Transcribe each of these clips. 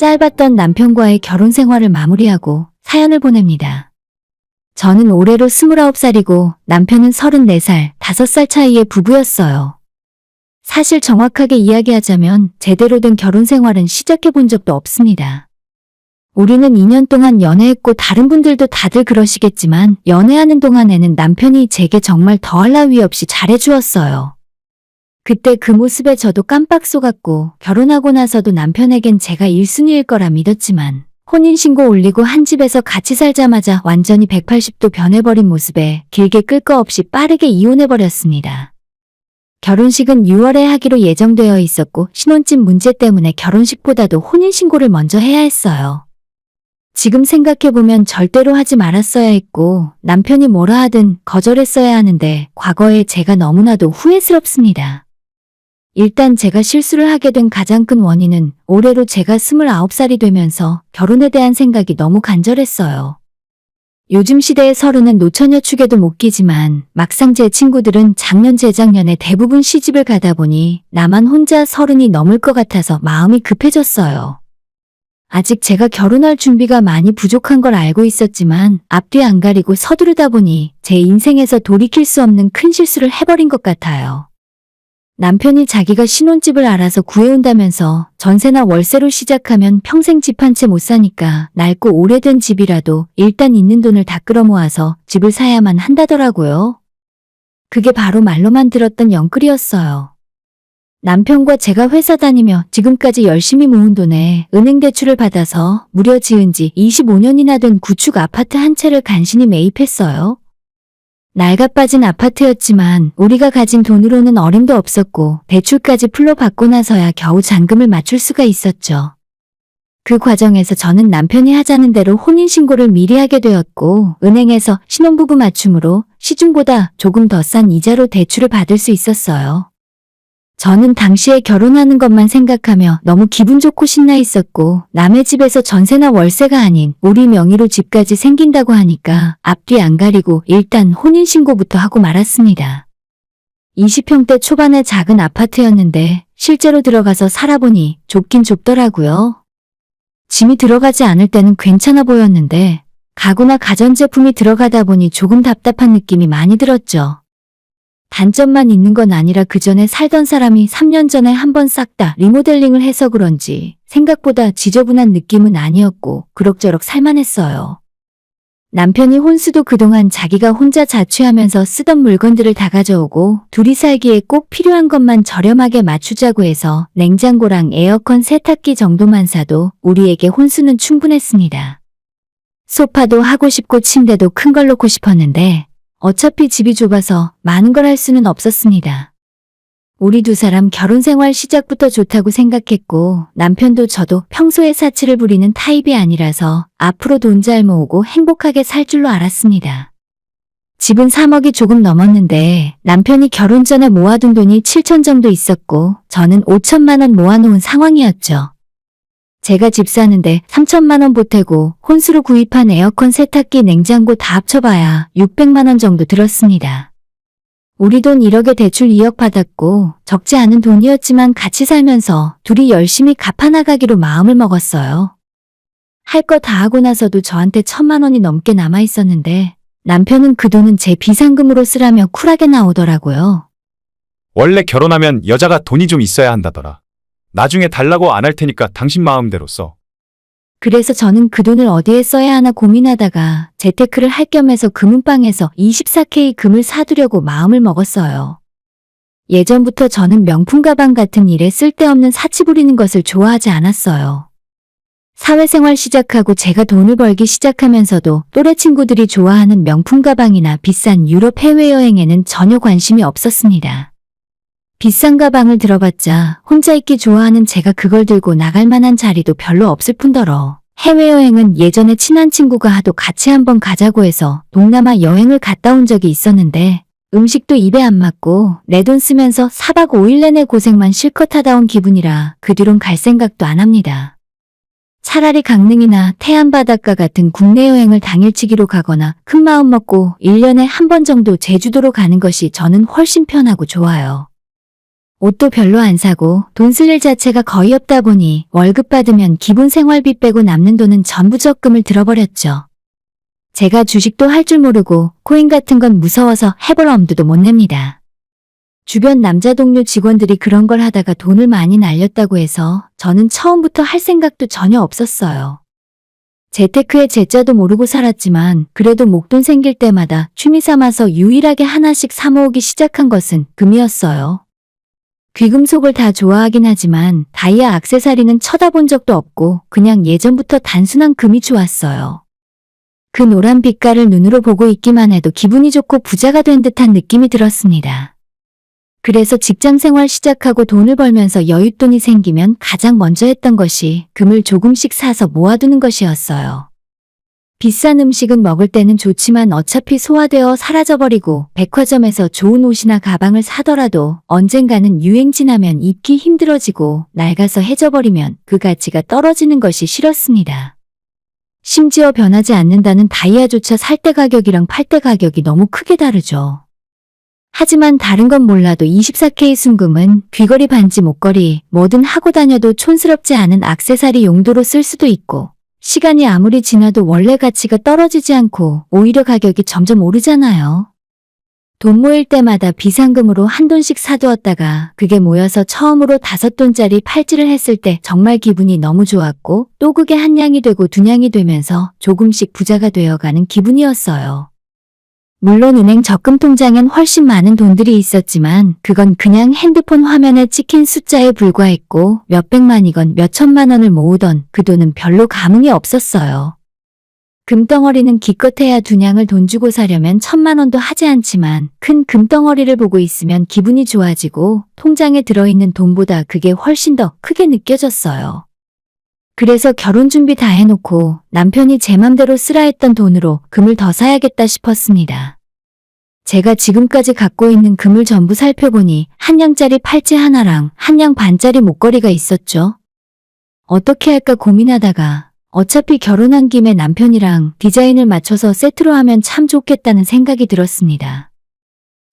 짧았던 남편과의 결혼 생활을 마무리하고 사연을 보냅니다. 저는 올해로 29살이고 남편은 34살, 5살 차이의 부부였어요. 사실 정확하게 이야기하자면 제대로 된 결혼 생활은 시작해 본 적도 없습니다. 우리는 2년 동안 연애했고 다른 분들도 다들 그러시겠지만 연애하는 동안에는 남편이 제게 정말 더할 나위 없이 잘해주었어요. 그때 그 모습에 저도 깜빡 속았고 결혼하고 나서도 남편에겐 제가 1순위일 거라 믿었지만 혼인신고 올리고 한 집에서 같이 살자마자 완전히 180도 변해버린 모습에 길게 끌 거 없이 빠르게 이혼해버렸습니다. 결혼식은 6월에 하기로 예정되어 있었고 신혼집 문제 때문에 결혼식보다도 혼인신고를 먼저 해야 했어요. 지금 생각해보면 절대로 하지 말았어야 했고 남편이 뭐라 하든 거절했어야 하는데 과거에 제가 너무나도 후회스럽습니다. 일단 제가 실수를 하게 된 가장 큰 원인은 올해로 제가 29살이 되면서 결혼에 대한 생각이 너무 간절했어요. 요즘 시대의 서른은 노처녀 축에도 못 끼지만 막상 제 친구들은 작년 재작년에 대부분 시집을 가다 보니 나만 혼자 서른이 넘을 것 같아서 마음이 급해졌어요. 아직 제가 결혼할 준비가 많이 부족한 걸 알고 있었지만 앞뒤 안 가리고 서두르다 보니 제 인생에서 돌이킬 수 없는 큰 실수를 해버린 것 같아요. 남편이 자기가 신혼집을 알아서 구해온다면서 전세나 월세로 시작하면 평생 집 한 채 못 사니까 낡고 오래된 집이라도 일단 있는 돈을 다 끌어모아서 집을 사야만 한다더라고요. 그게 바로 말로만 들었던 영끌이었어요. 남편과 제가 회사 다니며 지금까지 열심히 모은 돈에 은행 대출을 받아서 무려 지은 지 25년이나 된 구축 아파트 한 채를 간신히 매입했어요. 낡아빠진 아파트였지만 우리가 가진 돈으로는 어림도 없었고 대출까지 풀로 받고 나서야 겨우 잔금을 맞출 수가 있었죠. 그 과정에서 저는 남편이 하자는 대로 혼인신고를 미리 하게 되었고 은행에서 신혼부부 맞춤으로 시중보다 조금 더 싼 이자로 대출을 받을 수 있었어요. 저는 당시에 결혼하는 것만 생각하며 너무 기분 좋고 신나 있었고 남의 집에서 전세나 월세가 아닌 우리 명의로 집까지 생긴다고 하니까 앞뒤 안 가리고 일단 혼인신고부터 하고 말았습니다. 20평대 초반의 작은 아파트였는데 실제로 들어가서 살아보니 좁긴 좁더라고요. 짐이 들어가지 않을 때는 괜찮아 보였는데 가구나 가전제품이 들어가다 보니 조금 답답한 느낌이 많이 들었죠. 단점만 있는 건 아니라 그 전에 살던 사람이 3년 전에 한번 싹 다 리모델링을 해서 그런지 생각보다 지저분한 느낌은 아니었고 그럭저럭 살만했어요. 남편이 혼수도 그동안 자기가 혼자 자취하면서 쓰던 물건들을 다 가져오고 둘이 살기에 꼭 필요한 것만 저렴하게 맞추자고 해서 냉장고랑 에어컨 세탁기 정도만 사도 우리에게 혼수는 충분했습니다. 소파도 하고 싶고 침대도 큰 걸 놓고 싶었는데 어차피 집이 좁아서 많은 걸 할 수는 없었습니다. 우리 두 사람 결혼 생활 시작부터 좋다고 생각했고 남편도 저도 평소에 사치를 부리는 타입이 아니라서 앞으로 돈 잘 모으고 행복하게 살 줄로 알았습니다. 집은 3억이 조금 넘었는데 남편이 결혼 전에 모아둔 돈이 7천 정도 있었고 저는 5천만 원 모아놓은 상황이었죠. 제가 집 사는데 3천만 원 보태고 혼수로 구입한 에어컨, 세탁기, 냉장고 다 합쳐봐야 600만 원 정도 들었습니다. 우리 돈 1억에 대출 2억 받았고 적지 않은 돈이었지만 같이 살면서 둘이 열심히 갚아나가기로 마음을 먹었어요. 할 거 다 하고 나서도 저한테 1,000만 원이 넘게 남아있었는데 남편은 그 돈은 제 비상금으로 쓰라며 쿨하게 나오더라고요. 원래 결혼하면 여자가 돈이 좀 있어야 한다더라. 나중에 달라고 안 할 테니까 당신 마음대로 써. 그래서 저는 그 돈을 어디에 써야 하나 고민하다가 재테크를 할 겸해서 금은방에서 24K 금을 사두려고 마음을 먹었어요. 예전부터 저는 명품 가방 같은 일에 쓸데없는 사치 부리는 것을 좋아하지 않았어요. 사회생활 시작하고 제가 돈을 벌기 시작하면서도 또래 친구들이 좋아하는 명품 가방이나 비싼 유럽 해외여행에는 전혀 관심이 없었습니다. 비싼 가방을 들어봤자 혼자 있기 좋아하는 제가 그걸 들고 나갈 만한 자리도 별로 없을 뿐더러 해외여행은 예전에 친한 친구가 하도 같이 한번 가자고 해서 동남아 여행을 갔다 온 적이 있었는데 음식도 입에 안 맞고 내 돈 쓰면서 4박 5일 내내 고생만 실컷 하다 온 기분이라 그 뒤론 갈 생각도 안 합니다. 차라리 강릉이나 태안바닷가 같은 국내 여행을 당일치기로 가거나 큰 마음 먹고 1년에 한 번 정도 제주도로 가는 것이 저는 훨씬 편하고 좋아요. 옷도 별로 안 사고 돈 쓸 일 자체가 거의 없다 보니 월급 받으면 기본 생활비 빼고 남는 돈은 전부 적금을 들어버렸죠. 제가 주식도 할 줄 모르고 코인 같은 건 무서워서 해볼 엄두도 못 냅니다. 주변 남자 동료 직원들이 그런 걸 하다가 돈을 많이 날렸다고 해서 저는 처음부터 할 생각도 전혀 없었어요. 재테크의 재자도 모르고 살았지만 그래도 목돈 생길 때마다 취미 삼아서 유일하게 하나씩 사 모으기 시작한 것은 금이었어요. 귀금속을 다 좋아하긴 하지만 다이아 액세서리는 쳐다본 적도 없고 그냥 예전부터 단순한 금이 좋았어요. 그 노란 빛깔을 눈으로 보고 있기만 해도 기분이 좋고 부자가 된 듯한 느낌이 들었습니다. 그래서 직장 생활 시작하고 돈을 벌면서 여윳돈이 생기면 가장 먼저 했던 것이 금을 조금씩 사서 모아두는 것이었어요. 비싼 음식은 먹을 때는 좋지만 어차피 소화되어 사라져버리고 백화점에서 좋은 옷이나 가방을 사더라도 언젠가는 유행 지나면 입기 힘들어지고 낡아서 해져버리면 그 가치가 떨어지는 것이 싫었습니다. 심지어 변하지 않는다는 다이아조차 살 때 가격이랑 팔 때 가격이 너무 크게 다르죠. 하지만 다른 건 몰라도 24K 순금은 귀걸이, 반지, 목걸이 뭐든 하고 다녀도 촌스럽지 않은 액세서리 용도로 쓸 수도 있고 시간이 아무리 지나도 원래 가치가 떨어지지 않고 오히려 가격이 점점 오르잖아요. 돈 모일 때마다 비상금으로 한 돈씩 사두었다가 그게 모여서 처음으로 5돈짜리 팔찌를 했을 때 정말 기분이 너무 좋았고 또 그게 한 냥이 되고 두 냥이 되면서 조금씩 부자가 되어가는 기분이었어요. 물론 은행 적금 통장엔 훨씬 많은 돈들이 있었지만 그건 그냥 핸드폰 화면에 찍힌 숫자에 불과했고 몇백만이건 몇천만 원을 모으던 그 돈은 별로 감흥이 없었어요. 금덩어리는 기껏해야 두 냥을 돈 주고 사려면 1,000만 원도 하지 않지만 큰 금덩어리를 보고 있으면 기분이 좋아지고 통장에 들어있는 돈보다 그게 훨씬 더 크게 느껴졌어요. 그래서 결혼 준비 다 해놓고 남편이 제 맘대로 쓰라 했던 돈으로 금을 더 사야겠다 싶었습니다. 제가 지금까지 갖고 있는 금을 전부 살펴보니 한 냥짜리 팔찌 하나랑 한 냥 반짜리 목걸이가 있었죠. 어떻게 할까 고민하다가 어차피 결혼한 김에 남편이랑 디자인을 맞춰서 세트로 하면 참 좋겠다는 생각이 들었습니다.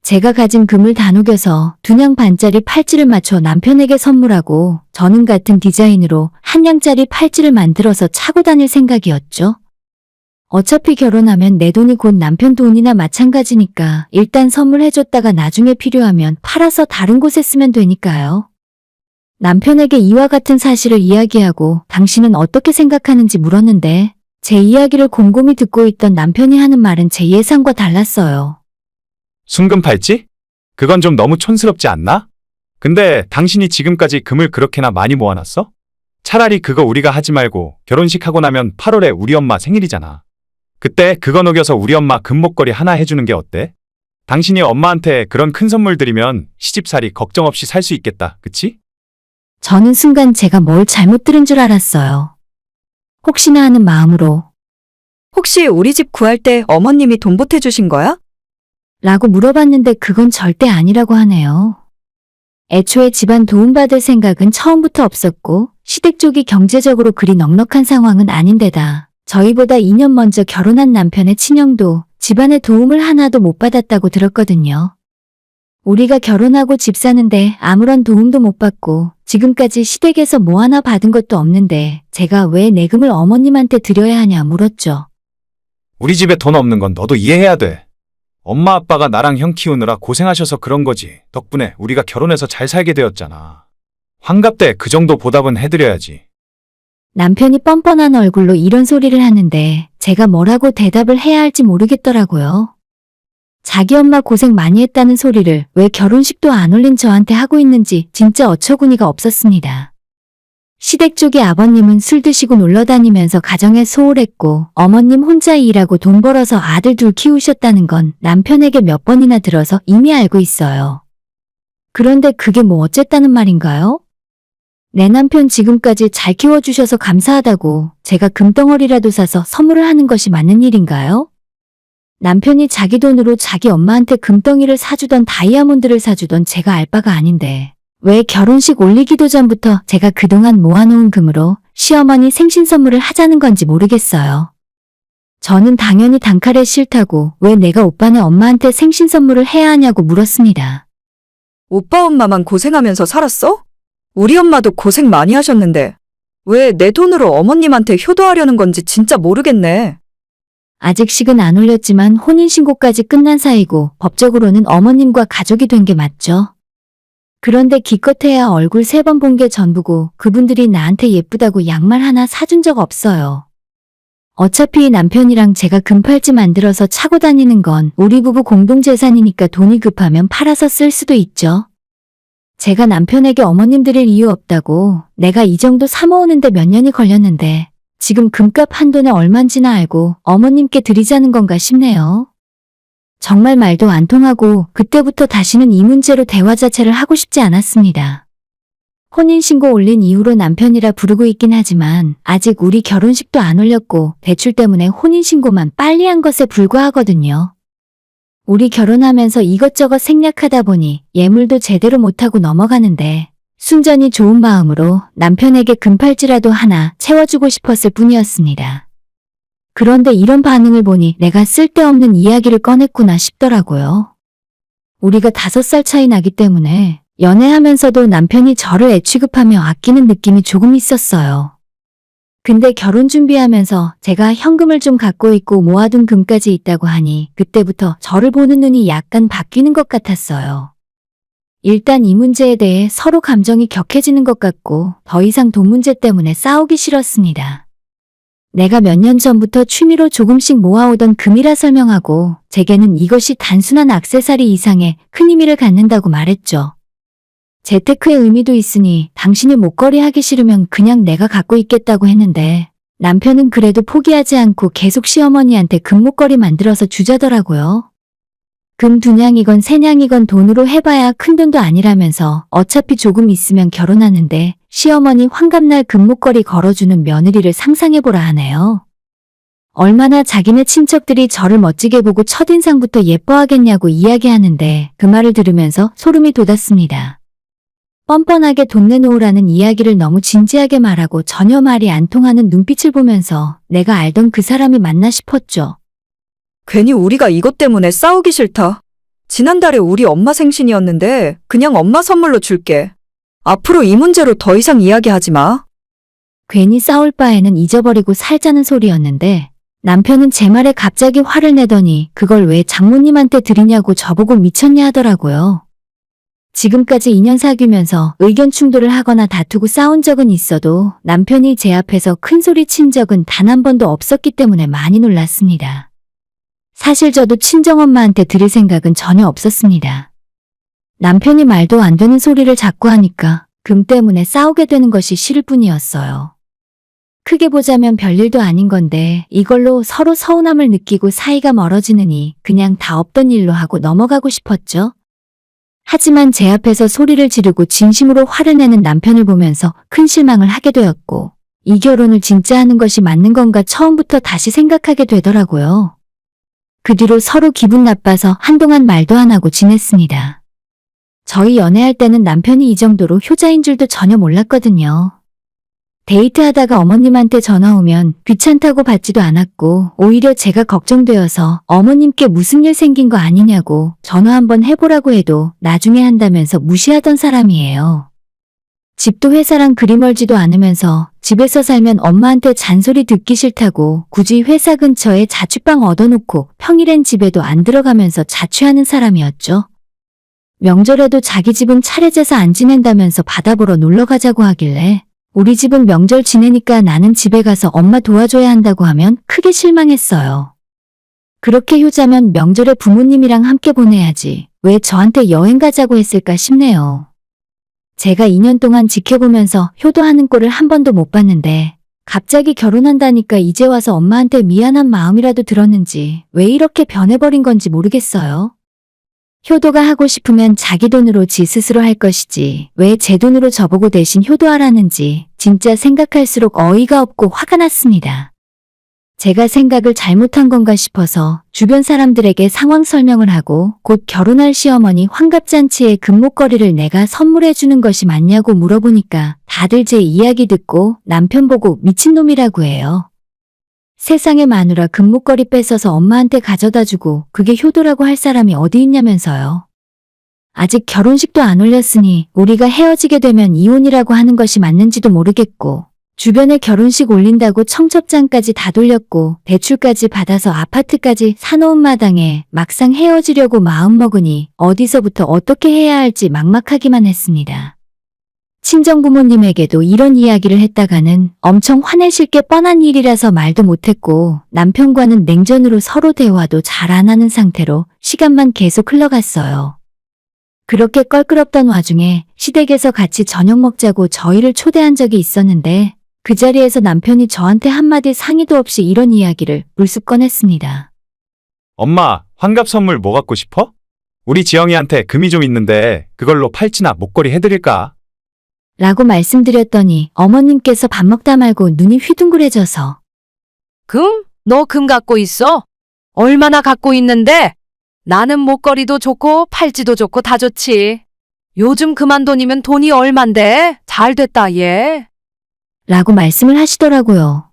제가 가진 금을 다 녹여서 두 냥 반짜리 팔찌를 맞춰 남편에게 선물하고 저는 같은 디자인으로 한 냥짜리 팔찌를 만들어서 차고 다닐 생각이었죠. 어차피 결혼하면 내 돈이 곧 남편 돈이나 마찬가지니까 일단 선물해줬다가 나중에 필요하면 팔아서 다른 곳에 쓰면 되니까요. 남편에게 이와 같은 사실을 이야기하고 당신은 어떻게 생각하는지 물었는데 제 이야기를 곰곰이 듣고 있던 남편이 하는 말은 제 예상과 달랐어요. 순금 팔찌? 그건 좀 너무 촌스럽지 않나? 근데 당신이 지금까지 금을 그렇게나 많이 모아놨어? 차라리 그거 우리가 하지 말고 결혼식 하고 나면 8월에 우리 엄마 생일이잖아. 그때 그거 녹여서 우리 엄마 금목걸이 하나 해주는 게 어때? 당신이 엄마한테 그런 큰 선물 드리면 시집살이 걱정 없이 살 수 있겠다, 그치? 저는 순간 제가 뭘 잘못 들은 줄 알았어요. 혹시나 하는 마음으로 혹시 우리 집 구할 때 어머님이 돈 보태주신 거야? 라고 물어봤는데 그건 절대 아니라고 하네요. 애초에 집안 도움받을 생각은 처음부터 없었고 시댁 쪽이 경제적으로 그리 넉넉한 상황은 아닌데다 저희보다 2년 먼저 결혼한 남편의 친형도 집안의 도움을 하나도 못 받았다고 들었거든요. 우리가 결혼하고 집 사는데 아무런 도움도 못 받고 지금까지 시댁에서 뭐 하나 받은 것도 없는데 제가 왜 내금을 어머님한테 드려야 하냐 물었죠. 우리 집에 돈 없는 건 너도 이해해야 돼. 엄마 아빠가 나랑 형 키우느라 고생하셔서 그런 거지. 덕분에 우리가 결혼해서 잘 살게 되었잖아. 환갑 때 그 정도 보답은 해드려야지. 남편이 뻔뻔한 얼굴로 이런 소리를 하는데 제가 뭐라고 대답을 해야 할지 모르겠더라고요. 자기 엄마 고생 많이 했다는 소리를 왜 결혼식도 안 올린 저한테 하고 있는지 진짜 어처구니가 없었습니다. 시댁 쪽의 아버님은 술 드시고 놀러 다니면서 가정에 소홀했고 어머님 혼자 일하고 돈 벌어서 아들 둘 키우셨다는 건 남편에게 몇 번이나 들어서 이미 알고 있어요. 그런데 그게 뭐 어쨌다는 말인가요? 내 남편 지금까지 잘 키워주셔서 감사하다고 제가 금덩어리라도 사서 선물을 하는 것이 맞는 일인가요? 남편이 자기 돈으로 자기 엄마한테 금덩이를 사주던 다이아몬드를 사주던 제가 알 바가 아닌데 왜 결혼식 올리기도 전부터 제가 그동안 모아놓은 금으로 시어머니 생신 선물을 하자는 건지 모르겠어요. 저는 당연히 단칼에 싫다고 왜 내가 오빠네 엄마한테 생신 선물을 해야 하냐고 물었습니다. 오빠 엄마만 고생하면서 살았어? 우리 엄마도 고생 많이 하셨는데 왜 내 돈으로 어머님한테 효도하려는 건지 진짜 모르겠네. 아직 식은 안 올렸지만 혼인신고까지 끝난 사이고 법적으로는 어머님과 가족이 된 게 맞죠. 그런데 기껏해야 얼굴 3번 본 게 전부고 그분들이 나한테 예쁘다고 양말 하나 사준 적 없어요. 어차피 남편이랑 제가 금팔찌 만들어서 차고 다니는 건 우리 부부 공동재산이니까 돈이 급하면 팔아서 쓸 수도 있죠. 제가 남편에게 어머님 드릴 이유 없다고 내가 이 정도 사모으는데 몇 년이 걸렸는데 지금 금값 한 돈에 얼만지나 알고 어머님께 드리자는 건가 싶네요. 정말 말도 안 통하고 그때부터 다시는 이 문제로 대화 자체를 하고 싶지 않았습니다. 혼인신고 올린 이후로 남편이라 부르고 있긴 하지만 아직 우리 결혼식도 안 올렸고 대출 때문에 혼인신고만 빨리 한 것에 불과하거든요. 우리 결혼하면서 이것저것 생략하다 보니 예물도 제대로 못하고 넘어가는데 순전히 좋은 마음으로 남편에게 금팔찌라도 하나 채워주고 싶었을 뿐이었습니다. 그런데 이런 반응을 보니 내가 쓸데없는 이야기를 꺼냈구나 싶더라고요. 우리가 5살 차이 나기 때문에 연애하면서도 남편이 저를 애취급하며 아끼는 느낌이 조금 있었어요. 근데 결혼 준비하면서 제가 현금을 좀 갖고 있고 모아둔 금까지 있다고 하니 그때부터 저를 보는 눈이 약간 바뀌는 것 같았어요. 일단 이 문제에 대해 서로 감정이 격해지는 것 같고 더 이상 돈 문제 때문에 싸우기 싫었습니다. 내가 몇 년 전부터 취미로 조금씩 모아오던 금이라 설명하고 제게는 이것이 단순한 액세서리 이상의 큰 의미를 갖는다고 말했죠. 재테크의 의미도 있으니 당신이 목걸이 하기 싫으면 그냥 내가 갖고 있겠다고 했는데 남편은 그래도 포기하지 않고 계속 시어머니한테 금목걸이 만들어서 주자더라고요. 금 2냥이건 3냥이건 돈으로 해봐야 큰돈도 아니라면서 어차피 조금 있으면 결혼하는데 시어머니 환갑날 금목걸이 걸어주는 며느리를 상상해보라 하네요. 얼마나 자기네 친척들이 저를 멋지게 보고 첫인상부터 예뻐하겠냐고 이야기하는데 그 말을 들으면서 소름이 돋았습니다. 뻔뻔하게 돈 내놓으라는 이야기를 너무 진지하게 말하고 전혀 말이 안 통하는 눈빛을 보면서 내가 알던 그 사람이 맞나 싶었죠. 괜히 우리가 이것 때문에 싸우기 싫다. 지난달에 우리 엄마 생신이었는데 그냥 엄마 선물로 줄게. 앞으로 이 문제로 더 이상 이야기하지 마. 괜히 싸울 바에는 잊어버리고 살자는 소리였는데 남편은 제 말에 갑자기 화를 내더니 그걸 왜 장모님한테 드리냐고 저보고 미쳤냐 하더라고요. 지금까지 2년 사귀면서 의견 충돌을 하거나 다투고 싸운 적은 있어도 남편이 제 앞에서 큰 소리 친 적은 단 한 번도 없었기 때문에 많이 놀랐습니다. 사실 저도 친정엄마한테 드릴 생각은 전혀 없었습니다. 남편이 말도 안 되는 소리를 자꾸 하니까 금 때문에 싸우게 되는 것이 싫을 뿐이었어요. 크게 보자면 별일도 아닌 건데 이걸로 서로 서운함을 느끼고 사이가 멀어지느니 그냥 다 없던 일로 하고 넘어가고 싶었죠. 하지만 제 앞에서 소리를 지르고 진심으로 화를 내는 남편을 보면서 큰 실망을 하게 되었고 이 결혼을 진짜 하는 것이 맞는 건가 처음부터 다시 생각하게 되더라고요. 그 뒤로 서로 기분 나빠서 한동안 말도 안 하고 지냈습니다. 저희 연애할 때는 남편이 이 정도로 효자인 줄도 전혀 몰랐거든요. 데이트하다가 어머님한테 전화 오면 귀찮다고 받지도 않았고 오히려 제가 걱정되어서 어머님께 무슨 일 생긴 거 아니냐고 전화 한번 해보라고 해도 나중에 한다면서 무시하던 사람이에요. 집도 회사랑 그리 멀지도 않으면서 집에서 살면 엄마한테 잔소리 듣기 싫다고 굳이 회사 근처에 자취방 얻어놓고 평일엔 집에도 안 들어가면서 자취하는 사람이었죠. 명절에도 자기 집은 차례제사 안 지낸다면서 바다 보러 놀러 가자고 하길래 우리 집은 명절 지내니까 나는 집에 가서 엄마 도와줘야 한다고 하면 크게 실망했어요. 그렇게 효자면 명절에 부모님이랑 함께 보내야지 왜 저한테 여행 가자고 했을까 싶네요. 제가 2년 동안 지켜보면서 효도하는 꼴을 한 번도 못 봤는데 갑자기 결혼한다니까 이제 와서 엄마한테 미안한 마음이라도 들었는지 왜 이렇게 변해버린 건지 모르겠어요. 효도가 하고 싶으면 자기 돈으로 지 스스로 할 것이지 왜 제 돈으로 저보고 대신 효도하라는지 진짜 생각할수록 어이가 없고 화가 났습니다. 제가 생각을 잘못한 건가 싶어서 주변 사람들에게 상황 설명을 하고 곧 결혼할 시어머니 환갑잔치에 금목걸이를 내가 선물해 주는 것이 맞냐고 물어보니까 다들 제 이야기 듣고 남편 보고 미친놈이라고 해요. 세상에 마누라 금목걸이 뺏어서 엄마한테 가져다 주고 그게 효도라고 할 사람이 어디 있냐면서요. 아직 결혼식도 안 올렸으니 우리가 헤어지게 되면 이혼이라고 하는 것이 맞는지도 모르겠고, 주변에 결혼식 올린다고 청첩장까지 다 돌렸고 대출까지 받아서 아파트까지 사놓은 마당에 막상 헤어지려고 마음먹으니 어디서부터 어떻게 해야 할지 막막하기만 했습니다. 친정부모님에게도 이런 이야기를 했다가는 엄청 화내실 게 뻔한 일이라서 말도 못했고, 남편과는 냉전으로 서로 대화도 잘 안 하는 상태로 시간만 계속 흘러갔어요. 그렇게 껄끄럽던 와중에 시댁에서 같이 저녁 먹자고 저희를 초대한 적이 있었는데, 그 자리에서 남편이 저한테 한마디 상의도 없이 이런 이야기를 불쑥 꺼냈습니다. 엄마, 환갑 선물 뭐 갖고 싶어? 우리 지영이한테 금이 좀 있는데 그걸로 팔찌나 목걸이 해드릴까? 라고 말씀드렸더니 어머님께서 밥 먹다 말고 눈이 휘둥그레져서 금? 너 금 갖고 있어? 얼마나 갖고 있는데? 나는 목걸이도 좋고 팔찌도 좋고 다 좋지. 요즘 그만 돈이면 돈이 얼만데? 잘 됐다 얘. 라고 말씀을 하시더라고요.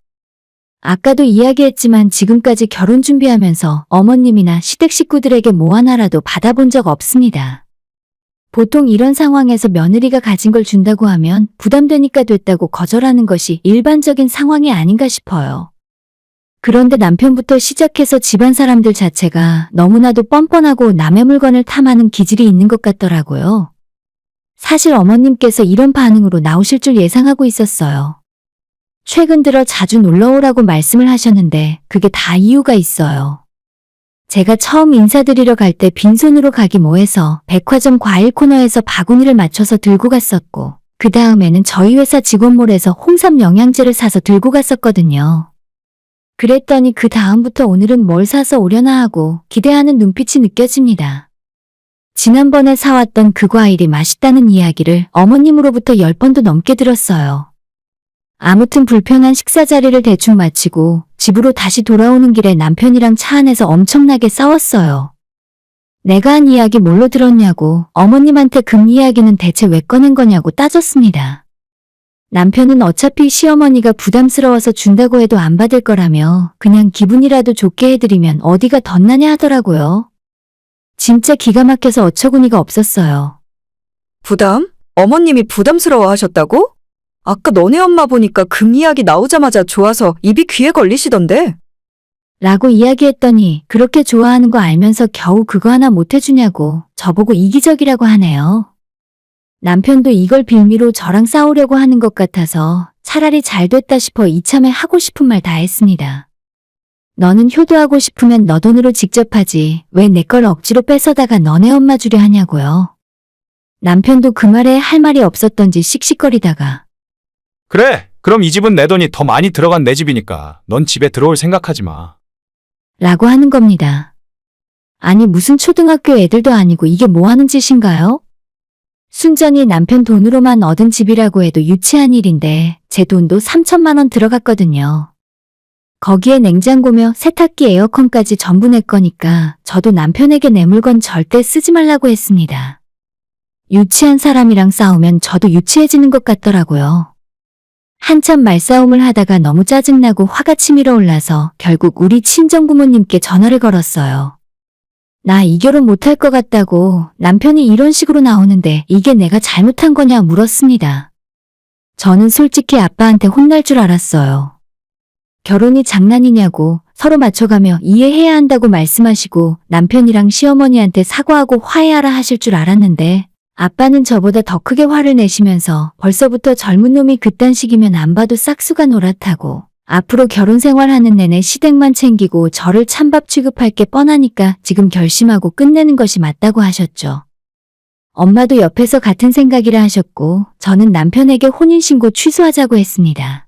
아까도 이야기했지만 지금까지 결혼 준비하면서 어머님이나 시댁 식구들에게 뭐 하나라도 받아본 적 없습니다. 보통 이런 상황에서 며느리가 가진 걸 준다고 하면 부담되니까 됐다고 거절하는 것이 일반적인 상황이 아닌가 싶어요. 그런데 남편부터 시작해서 집안 사람들 자체가 너무나도 뻔뻔하고 남의 물건을 탐하는 기질이 있는 것 같더라고요. 사실 어머님께서 이런 반응으로 나오실 줄 예상하고 있었어요. 최근 들어 자주 놀러오라고 말씀을 하셨는데 그게 다 이유가 있어요. 제가 처음 인사드리러 갈 때 빈손으로 가기 뭐해서 백화점 과일 코너에서 바구니를 맞춰서 들고 갔었고, 그 다음에는 저희 회사 직원몰에서 홍삼 영양제를 사서 들고 갔었거든요. 그랬더니 그 다음부터 오늘은 뭘 사서 오려나 하고 기대하는 눈빛이 느껴집니다. 지난번에 사왔던 그 과일이 맛있다는 이야기를 어머님으로부터 10번도 넘게 들었어요. 아무튼 불편한 식사 자리를 대충 마치고 집으로 다시 돌아오는 길에 남편이랑 차 안에서 엄청나게 싸웠어요. 내가 한 이야기 뭘로 들었냐고, 어머님한테 금 이야기는 대체 왜 꺼낸 거냐고 따졌습니다. 남편은 어차피 시어머니가 부담스러워서 준다고 해도 안 받을 거라며 그냥 기분이라도 좋게 해드리면 어디가 덧나냐 하더라고요. 진짜 기가 막혀서 어처구니가 없었어요. 부담? 어머님이 부담스러워 하셨다고? 아까 너네 엄마 보니까 금 이야기 나오자마자 좋아서 입이 귀에 걸리시던데. 라고 이야기했더니 그렇게 좋아하는 거 알면서 겨우 그거 하나 못 해주냐고 저보고 이기적이라고 하네요. 남편도 이걸 빌미로 저랑 싸우려고 하는 것 같아서 차라리 잘 됐다 싶어 이참에 하고 싶은 말 다 했습니다. 너는 효도하고 싶으면 너 돈으로 직접 하지 왜 내 걸 억지로 뺏어다가 너네 엄마 주려 하냐고요. 남편도 그 말에 할 말이 없었던지 씩씩거리다가 그래, 그럼 이 집은 내 돈이 더 많이 들어간 내 집이니까 넌 집에 들어올 생각하지 마. 라고 하는 겁니다. 아니 무슨 초등학교 애들도 아니고 이게 뭐 하는 짓인가요? 순전히 남편 돈으로만 얻은 집이라고 해도 유치한 일인데 제 돈도 3천만 원 들어갔거든요. 거기에 냉장고며 세탁기 에어컨까지 전부 내 거니까 저도 남편에게 내 물건 절대 쓰지 말라고 했습니다. 유치한 사람이랑 싸우면 저도 유치해지는 것 같더라고요. 한참 말싸움을 하다가 너무 짜증나고 화가 치밀어 올라서 결국 우리 친정부모님께 전화를 걸었어요. 나 이 결혼 못할 것 같다고 남편이 이런 식으로 나오는데 이게 내가 잘못한 거냐 물었습니다. 저는 솔직히 아빠한테 혼날 줄 알았어요. 결혼이 장난이냐고 서로 맞춰가며 이해해야 한다고 말씀하시고 남편이랑 시어머니한테 사과하고 화해하라 하실 줄 알았는데 아빠는 저보다 더 크게 화를 내시면서 벌써부터 젊은 놈이 그딴 식이면 안 봐도 싹수가 노랗다고 앞으로 결혼 생활하는 내내 시댁만 챙기고 저를 찬밥 취급할 게 뻔하니까 지금 결심하고 끝내는 것이 맞다고 하셨죠. 엄마도 옆에서 같은 생각이라 하셨고 저는 남편에게 혼인신고 취소하자고 했습니다.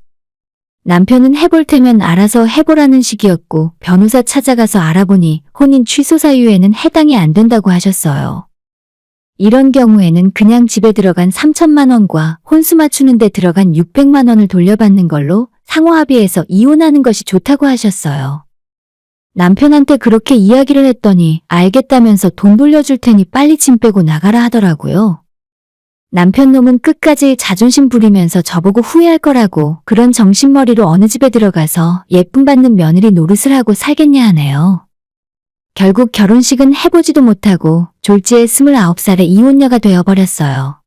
남편은 해볼 테면 알아서 해보라는 식이었고 변호사 찾아가서 알아보니 혼인 취소 사유에는 해당이 안 된다고 하셨어요. 이런 경우에는 그냥 집에 들어간 3천만 원과 혼수 맞추는 데 들어간 600만 원을 돌려받는 걸로 상호 합의해서 이혼하는 것이 좋다고 하셨어요. 남편한테 그렇게 이야기를 했더니 알겠다면서 돈 돌려줄 테니 빨리 짐 빼고 나가라 하더라고요. 남편 놈은 끝까지 자존심 부리면서 저보고 후회할 거라고 그런 정신머리로 어느 집에 들어가서 예쁨 받는 며느리 노릇을 하고 살겠냐 하네요. 결국 결혼식은 해보지도 못하고 졸지에 29살의 이혼녀가 되어버렸어요.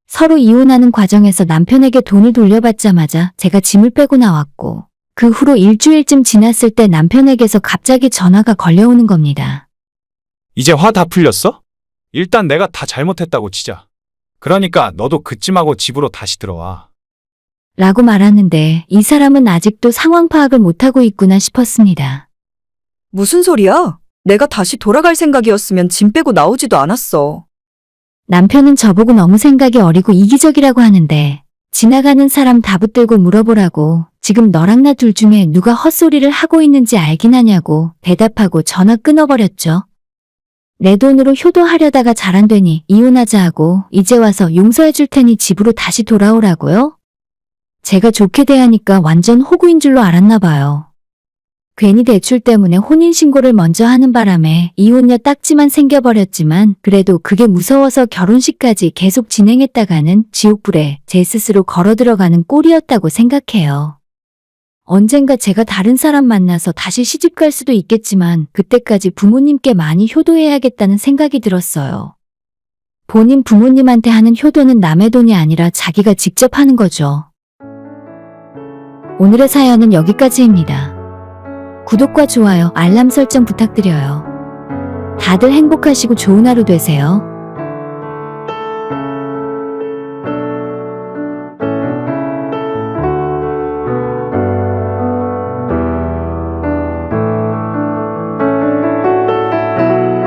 서로 이혼하는 과정에서 남편에게 돈을 돌려받자마자 제가 짐을 빼고 나왔고 그 후로 일주일쯤 지났을 때 남편에게서 갑자기 전화가 걸려오는 겁니다. 이제 화 다 풀렸어? 일단 내가 다 잘못했다고 치자. 그러니까 너도 그쯤하고 집으로 다시 들어와. 라고 말하는데 이 사람은 아직도 상황 파악을 못하고 있구나 싶었습니다. 무슨 소리야? 내가 다시 돌아갈 생각이었으면 짐 빼고 나오지도 않았어. 남편은 저보고 너무 생각이 어리고 이기적이라고 하는데 지나가는 사람 다 붙들고 물어보라고 지금 너랑 나 둘 중에 누가 헛소리를 하고 있는지 알긴 하냐고 대답하고 전화 끊어버렸죠. 내 돈으로 효도하려다가 잘 안 되니 이혼하자 하고 이제 와서 용서해 줄 테니 집으로 다시 돌아오라고요? 제가 좋게 대하니까 완전 호구인 줄로 알았나 봐요. 괜히 대출 때문에 혼인신고를 먼저 하는 바람에 이혼녀 딱지만 생겨버렸지만 그래도 그게 무서워서 결혼식까지 계속 진행했다가는 지옥불에 제 스스로 걸어 들어가는 꼴이었다고 생각해요. 언젠가 제가 다른 사람 만나서 다시 시집갈 수도 있겠지만 그때까지 부모님께 많이 효도해야겠다는 생각이 들었어요. 본인 부모님한테 하는 효도는 남의 돈이 아니라 자기가 직접 하는 거죠. 오늘의 사연은 여기까지입니다. 구독과 좋아요, 알람 설정 부탁드려요. 다들 행복하시고 좋은 하루 되세요.